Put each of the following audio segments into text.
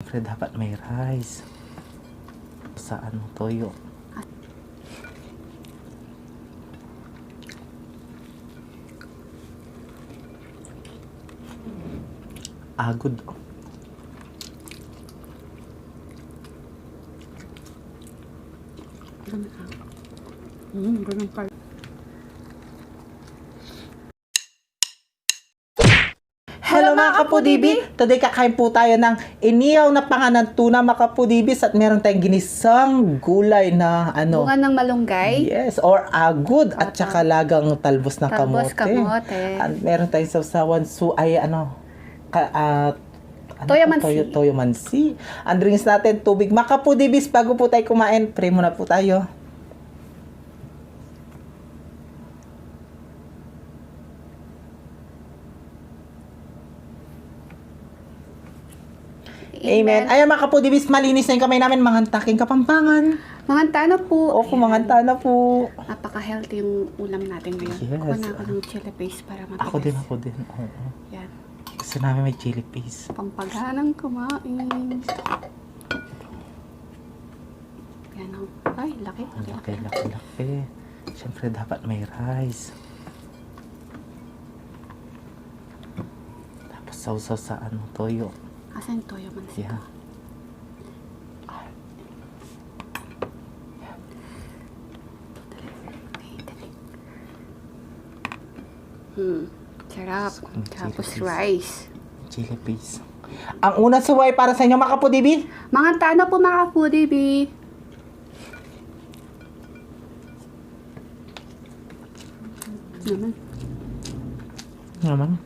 Siyempre dapat may rice. Sa ano, toyo. Agod. Ganun pala. Hello mga kapudibi! Today kakain po tayo ng inihaw na panganan tuna mga kapudibis at meron tayong ginisang gulay na ano. Bunga ng malunggay. Yes, or agud at saka lagang talbos ng Talbos, kamote. kamote. At meron tayong sausawan ay ano, Toyomansi. Toyomansi. Ang drinks natin, tubig. Mga kapudibis, bago po tayo kumain, pray muna po tayo. Amen. Ayan mga kapudibis, malinis na yung kamay namin, mangantaking Kapampangan. Manganta na po. Opo, manganta na po. Napaka-healthy yung ulam natin ngayon. Yes. Kuha na ako ng chili paste para matigas. Ako din. Oo. Yan. Gusto namin may chili paste. Pampaganang kumain. Yan o. Ay, laki. Laki. Siyempre dapat may rice. Tapos sausaw sa ano, toyo. Asan yung toyo man siya? Yeah. Sarap. Tapos chili paste. rice. Chili paste. Ang unang suway para sa inyo mga kapudibi. Manganta na po mga foodie, B. Naman.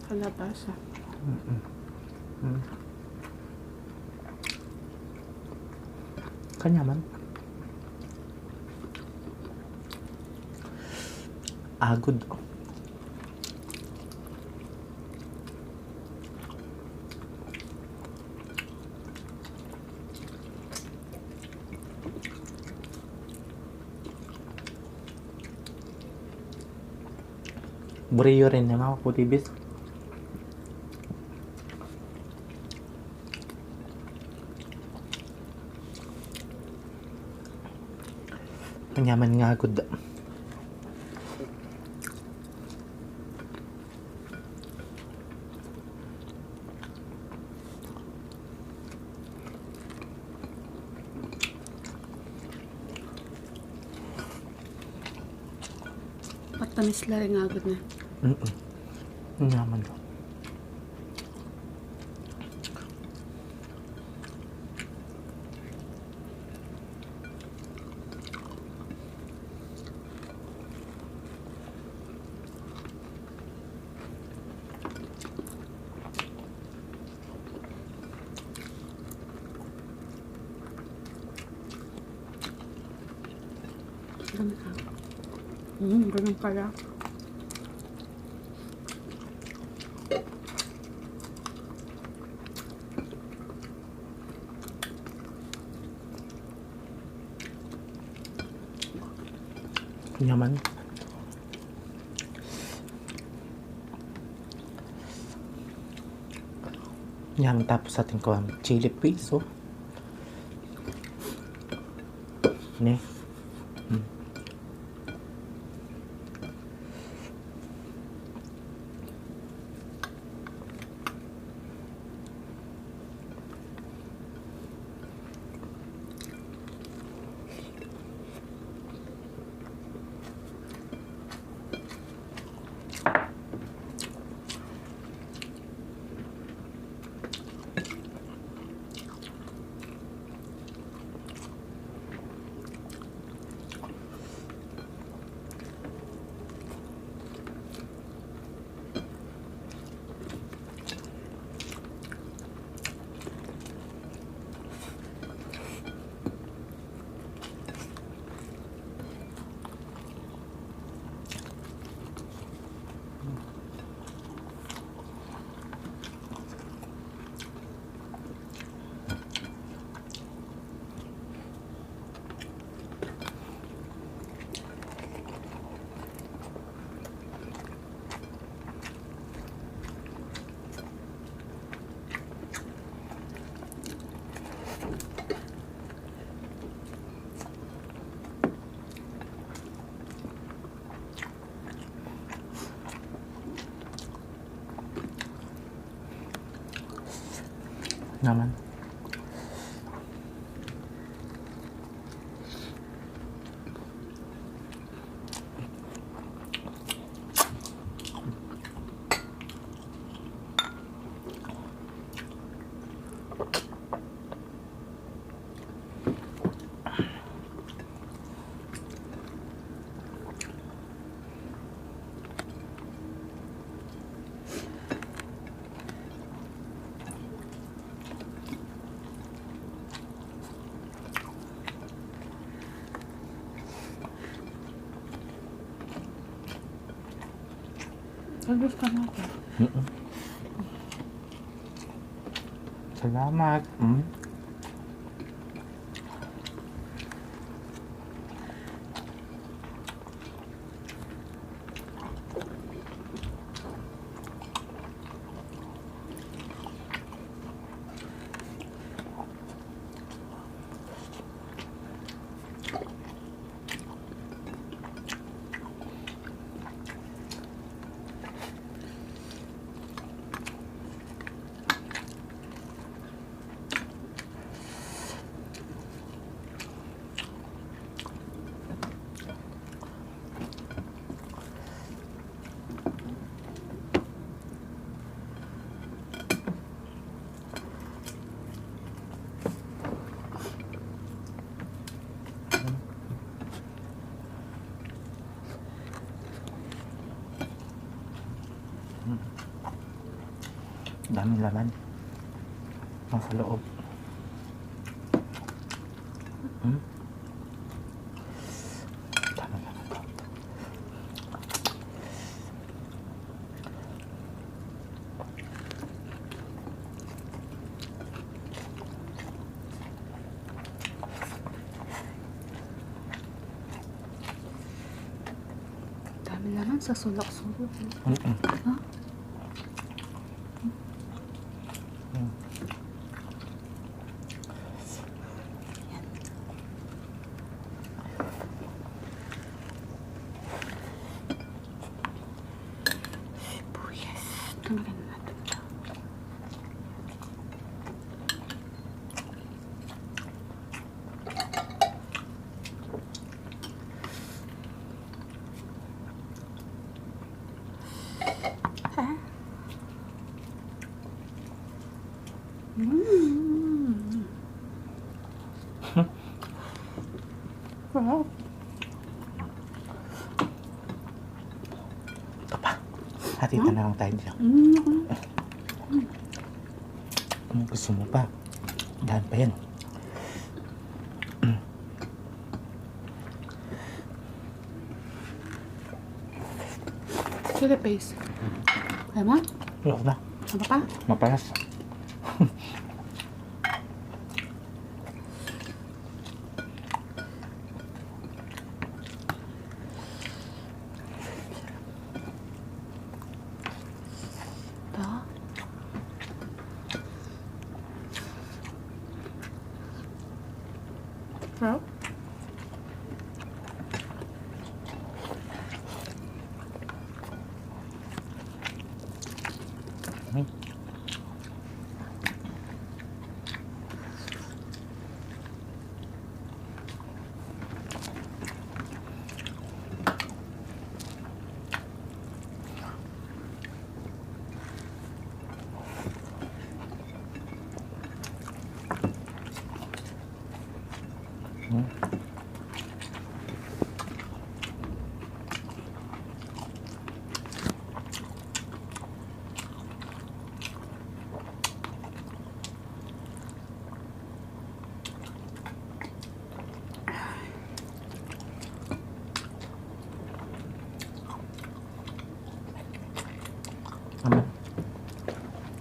Kalabasa. Kanya man. Agod. Bureo rin na mga kapudibis. Panyaman nga agad. Patamis la rin agad na. Panyaman. Ganun pala. Panyaman. Yan, tapos ating ko ang chili paste, oh. Ne. naman. Alos ka na ako. Salamat. Daming laman. Ang sa loob. Daming laman to. Dami naman sa sulok-sulok. Mm-mm. Ha? Sibuyas. Tumarin natin ito. Wow. Ito pa. Hatita na lang tayo dyan. Gusto mo pa? Dahan pa yan. Chili paste. Kaya mo? Wala na. Ano pa? Mapalas. Ito. Sarap.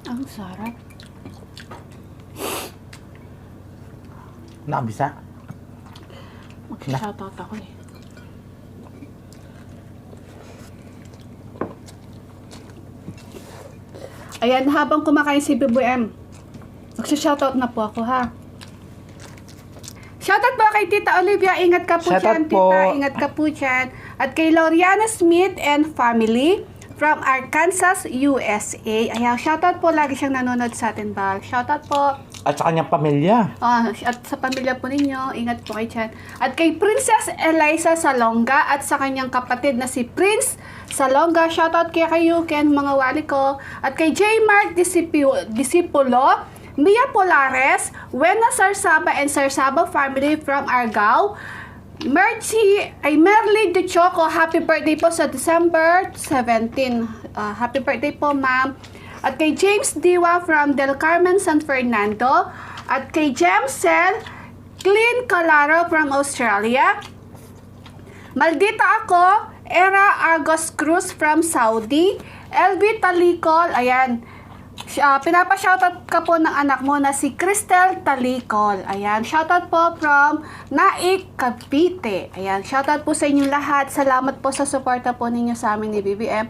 Ang sarap. Nakabisa. Mag-shoutout ako eh. Ayan, habang kumakain si BBM, mag-shoutout na po ako ha. Shoutout po kay Tita Olivia, ingat ka po Shoutout dyan, po. Tita, ingat ka po dyan. At kay Loriana Smith and family from Arkansas, USA. Ayan, shoutout po, lagi siyang nanonood sa atin ba. Shoutout po. At sa kanyang pamilya. At sa pamilya po ninyo, ingat po kayo dyan. At kay Princess Eliza Salonga at sa kanyang kapatid na si Prince Salonga. Shoutout kay kayo, Ken, mga wali ko. At kay J. Mark Disipulo, Mia Polares, Wena Sarsaba and Sarsaba family from Argao. Merly De Choco, happy birthday po sa December 17. Happy birthday po, ma'am. At kay James Diwa from Del Carmen, San Fernando. At kay Jemsel Clean Calaro from Australia. Maldita Ako, Era Argos Cruz from Saudi. LB Talicol, ayan. Pinapa-shoutout ka po ng anak mo na si Cristel Talicol. Ayan, shoutout po from Naik, Cavite. Ayan, shoutout po sa inyong lahat. Salamat po sa suporta po ninyo sa amin ni BBM.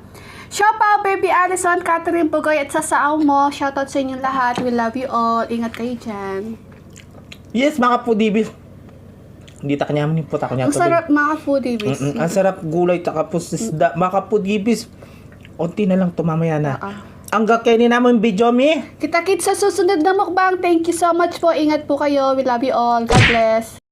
Shoutout Baby Alison, Catherine Pugoy at sa saaw mo. Shoutout sa inyong lahat. We love you all. Ingat kayo dyan. Yes, mga kapudibis. Hindi ta kanyaman yung puta ko niya. Ang sarap mga foodies. Ang sarap gulay, tapos isda. Mga kapudibis, unti na lang tumamaya na. Ang gakainin namin video, mi. Kita-kits sa susunod na mukbang. Thank you so much po. Ingat po kayo. We love you all. God bless.